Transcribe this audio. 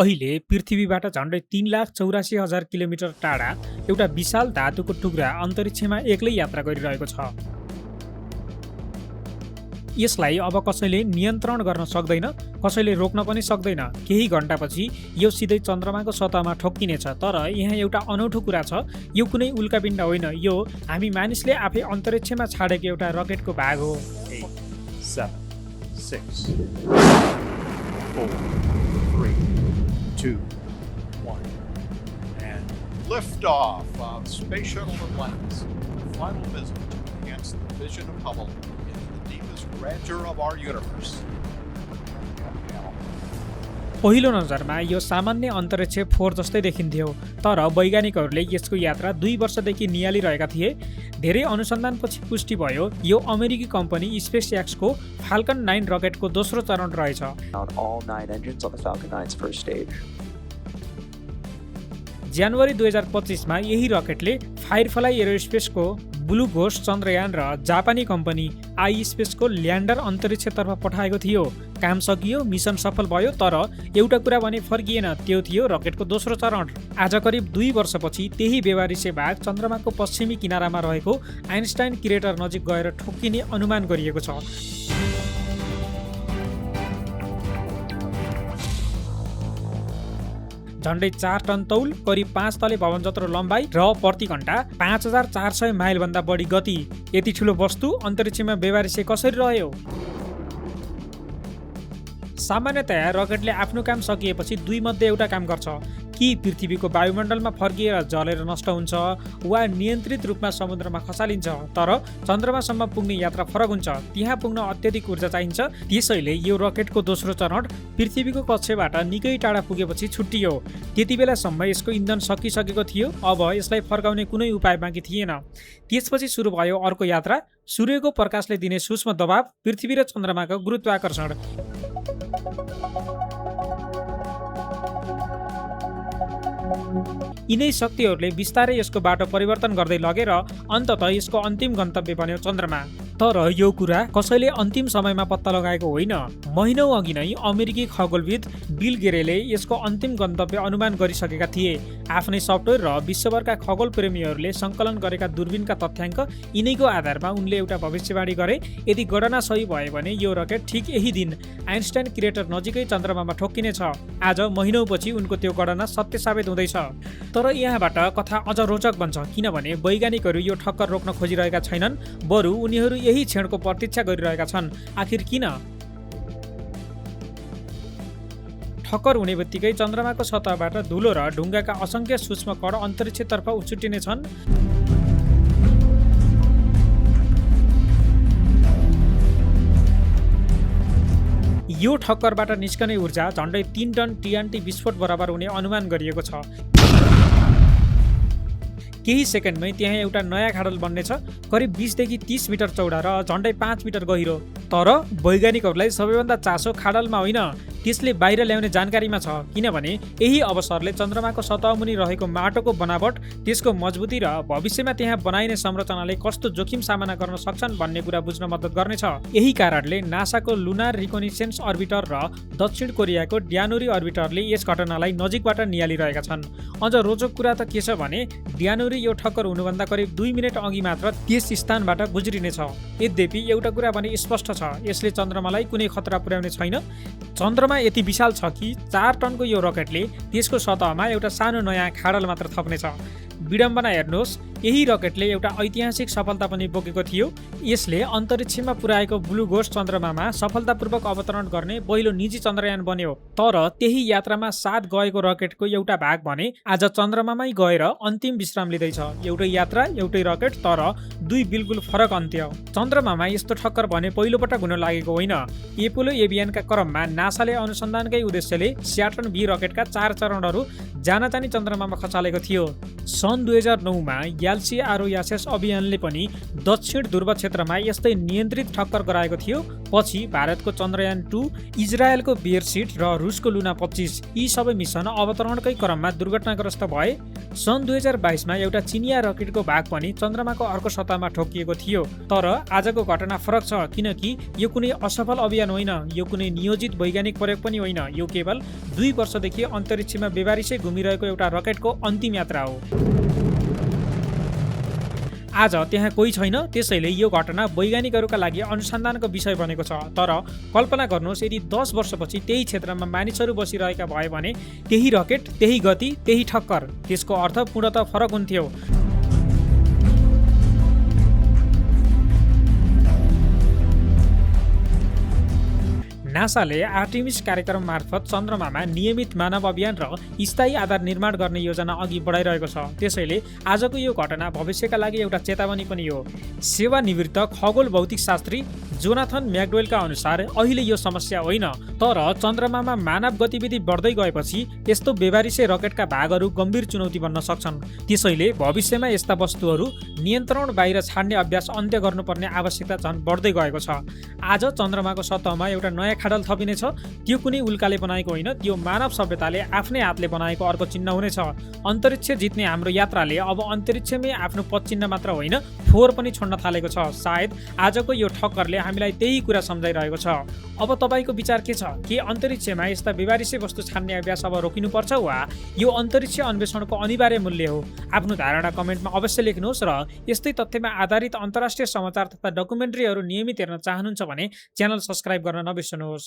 अहिले पृथ्वीबाट झन्डै 3,84,000 किलोमिटर टाढा एउटा विशाल धातुको टुक्रा अन्तरिक्षमा एक्लै यात्रा गरिरहेको छ। यसलाई अब कसैले नियन्त्रण गर्न सक्दैन, कसैले रोक्न पनि सक्दैन। केही घण्टापछि यो सिधै चन्द्रमाको सतहमा ठोक्किनेछ। तर यहाँ एउटा अनौठो कुरा छ, यो कुनै उल्कापिण्ड होइन, यो हामी मानिसले आफै अन्तरिक्षमा छाडेको एउटा रकेटको भाग हो। 8, 7, 6, 4, 3, 2, 1, and liftoff of Space Shuttle Atlantis. Final visit to enhance the vision of Hubble into the deepest grandeur of our universe. पहिलो नजरमा यो सामान्य अन्तरिक्ष फोहोर जस्तै देखिन्थ्यो, तर वैज्ञानिकहरूले यसको यात्रा 2 वर्षदेखि नियालिरहेका थिए। धेरै अनुसन्धानपछि पुष्टि भयो यो अमेरिकी कम्पनी स्पेस एक्सको फाल्कन 9 रकेटको दोस्रो चरण रहेछ। जनवरी 2025 मा यही रकेटले फायरफ्लाई एरोस्पेसको ब्लू घोस्ट चन्द्रयान र जापानी कम्पनी आई स्पेसको ल्यान्डर अन्तरिक्षतर्फ पठाएको थियो। काम सकियो, मिसन सफल भयो, तर एउटा कुरा भने फर्किएन, त्यो थियो रकेटको दोस्रो चरण। आज करिब 2 वर्षपछि त्यही व्यवहारिसे भाग चन्द्रमाको पश्चिमी किनारामा रहेको आइन्स्टाइन क्रेटर नजिक गएर ठोक्किने अनुमान गरिएको छ। झन्डै 4 टन तौल, करिब 5 तले भवन जत्रो लम्बाइ र प्रति घण्टा 5400 माइल भन्दा बढी गति। यति ठुलो वस्तु अन्तरिक्षमा व्यवहारिसे कसरी रह्यो? सामान्यतया रकेटले आफ्नो काम सकिएपछि 2 मध्ये एउटा काम गर्छ, कि पृथ्वीको वायुमण्डलमा फर्किएर जलेर नष्ट हुन्छ वा नियन्त्रित रूपमा समुद्रमा खसालिन्छ। तर चन्द्रमासम्म पुग्ने यात्रा फरक हुन्छ, त्यहाँ पुग्न अत्यधिक ऊर्जा चाहिन्छ। त्यसैले यो रकेटको दोस्रो चरण पृथ्वीको कक्षबाट निकै टाढा पुगेपछि छुट्टियो। त्यति बेलासम्म यसको इन्धन सकिसकेको थियो, अब यसलाई फर्काउने कुनै उपाय बाँकी थिएन। त्यसपछि सुरु भयो अर्को यात्रा, सूर्यको प्रकाशले दिने सूक्ष्म दबाव, पृथ्वी र चन्द्रमाको गुरुत्वाकर्षण। यिनै शक्तिहरूले बिस्तारै यसको बाटो परिवर्तन गर्दै लगेर अन्ततः यसको अन्तिम गन्तव्य बन्यो चन्द्रमा। तर यो कुरा कसैले अन्तिम समयमा पत्ता लगाएको होइन। महिनौं अघि नै अमेरिकी खगोलविद बिल गेरेले यसको अन्तिम गन्तव्य अनुमान गरिसकेका थिए। आफ्नै सफ्टवेयर र विश्वभरका खगोल प्रेमीहरूले सङ्कलन गरेका दूरबीनका तथ्याङ्क यिनैको आधारमा उनले एउटा भविष्यवाणी गरे। यदि गणना सही भयो भने यो रकेट ठिक यही दिन आइन्स्टाइन क्रेटर नजिकै चन्द्रमामा ठोक्किनेछ। आज महिनौपछि उनको त्यो गणना सत्य साबित हुँदैछ। तर यहाँबाट कथा अझ रोचक बन्छ, किनभने वैज्ञानिकहरू यो ठक्कर रोक्न खोजिरहेका छैनन्, बरु उनीहरू यही क्षणको प्रतीक्षा गरिरहेका छन्। आखिर किन? ठक्कर हुने बित्तिकै चन्द्रमाको सतहबाट धुलो र ढुङ्गाका असङ्ख्य सूक्ष्म कण अन्तरिक्षतर्फ उछुट्टिने छन्। यो ठक्करबाट निस्कने ऊर्जा झन्डै 3 टन TNT विस्फोट बराबर हुने अनुमान गरिएको छ। केही सेकेन्डमै त्यहाँ एउटा नयाँ खाडल बन्नेछ, करिब 20 देखि 30 मिटर चौडा र झन्डै 5 मिटर गहिरो। तर वैज्ञानिकहरूलाई सबैभन्दा चासो खाडलमा होइन, त्यसले बाहिर ल्याउने जानकारीमा छ, किनभने यही अवसरले चन्द्रमाको सतहमुनि रहेको माटोको बनावट, त्यसको मजबुती र भविष्यमा त्यहाँ बनाइने संरचनाले कस्तो जोखिम सामना गर्न सक्छन् भन्ने कुरा बुझ्न मद्दत गर्नेछ। यही कारणले नासाको लुनार रिकोनिसेन्स अर्बिटर र दक्षिण कोरियाको ड्यानुरी अर्बिटरले यस घटनालाई नजिकबाट नियालिरहेका छन्। अझ रोचक कुरा त के छ भने ड्यानुरी यो ठक्कर हुनुभन्दा करिब 2 मिनेट अघि मात्र त्यस स्थानबाट गुज्रिनेछ। यद्यपि एउटा कुरा भने स्पष्ट छ, यसले चन्द्रमालाई कुनै खतरा पुर्याउने छैन। चन्द्रमा यति विशाल छ कि 4 टनको यो रकेटले त्यसको सतहमा एउटा सानो नयाँ खाडल मात्र थप्नेछ। विडम्बना हेर्नुहोस्, यही रकेटले एउटा ऐतिहासिक सफलता पनि बोकेको थियो। यसले अन्तरिक्षमा पुर्याएको ब्लू घोस्ट चन्द्रमामा सफलतापूर्वक अवतरण गर्ने पहिलो निजी चन्द्रयान बन्यो। तर त्यही यात्रामा साथ गएको रकेटको एउटा भाग भने आज चन्द्रमामै गएर अन्तिम विश्राम लिँदैछ। एउटै यात्रा, एउटै रकेट, तर 2 बिल्कुल फरक अन्त्य। चन्द्रमामा यस्तो ठक्कर भने पहिलोपटक हुन लागेको होइन। एपोलो अभियानका क्रममा नासाले अनुसन्धानकै उद्देश्यले स्याटर्न V रकेटका 4 चरणहरू जानाजानी चन्द्रमामा खसालेको थियो। सन् 2009 मा ग्याल्सी ROSS अभियानले पनि दक्षिण ध्रुव क्षेत्रमा यस्तै नियन्त्रित ठक्कर गराएको थियो। पछि भारतको चन्द्रयान 2, इजरायलको बेयरसिट र रुसको लुना 25 यी सबै मिसन अवतरणकै क्रममा दुर्घटनाग्रस्त भए। सन् 2022 मा एउटा चिनिया रकेटको भाग पनि चन्द्रमाको अर्को सतहमा ठोकिएको थियो। तर आजको घटना फरक छ, किनकि यो कुनै असफल अभियान होइन, यो कुनै नियोजित वैज्ञानिक प्रयोग पनि होइन, यो केवल 2 वर्षदेखि अन्तरिक्षमा बेबारिसै घुमिरहेको एउटा रकेटको अन्तिम यात्रा हो। आज त्यहाँ कोही छैन, त्यसैले यो घटना वैज्ञानिकहरूका लागि अनुसन्धानको विषय बनेको छ। तर कल्पना गर्नुहोस्, यदि 10 वर्षपछि त्यही क्षेत्रमा मानिसहरू बसिरहेका भए भने त्यही रकेट, त्यही गति, त्यही ठक्कर, त्यसको अर्थ पूर्णतः फरक हुन्थ्यो। नासाले आर्टेमिस कार्यक्रम मार्फत चन्द्रमामा नियमित मानव अभियान र स्थायी आधार निर्माण गर्ने योजना अघि बढाइरहेको छ। त्यसैले आजको यो घटना भविष्यका लागि एउटा चेतावनी पनि हो। सेवानिवृत्त खगोल भौतिकशास्त्री जोनाथन म्याकडवेलका अनुसार अहिले यो समस्या होइन, तर चन्द्रमामा मानव गतिविधि बढ्दै गएपछि यस्तो बेबारिसे रकेटका भागहरू गम्भीर चुनौती बन्न सक्छन्। त्यसैले भविष्यमा यस्ता वस्तुहरू नियन्त्रण बाहिर छाड्ने अभ्यास अन्त्य गर्नुपर्ने आवश्यकता झन् बढ्दै गएको छ। आज चन्द्रमाको सतहमा एउटा नयाँ खाडल थपिनेछ। त्यो कुनै उल्काले बनाएको होइन, त्यो मानव सभ्यताले आफ्नै हातले बनाएको अर्को चिन्ह हुनेछ। अन्तरिक्ष जित्ने हाम्रो यात्राले अब अन्तरिक्षमै आफ्नो पदचिन्ह मात्र होइन, फोहोर पनि छोड्न थालेको छ। सायद आजको यो ठक्करले हामीलाई त्यही कुरा सम्झाइरहेको छ। अब तपाईँको विचार के छ? के अन्तरिक्षमा यस्ता बेबारिसे वस्तु छान्ने अभ्यास अब रोकिनुपर्छ वा यो अन्तरिक्ष अन्वेषणको अनिवार्य मूल्य हो? आफ्नो धारणा कमेन्टमा अवश्य लेख्नुहोस् र यस्तै तथ्यमा आधारित अन्तर्राष्ट्रिय समाचार तथा डकुमेन्ट्रीहरू नियमित हेर्न चाहनुहुन्छ भने च्यानल सब्स्क्राइब गर्न नबिर्सनुहोस्।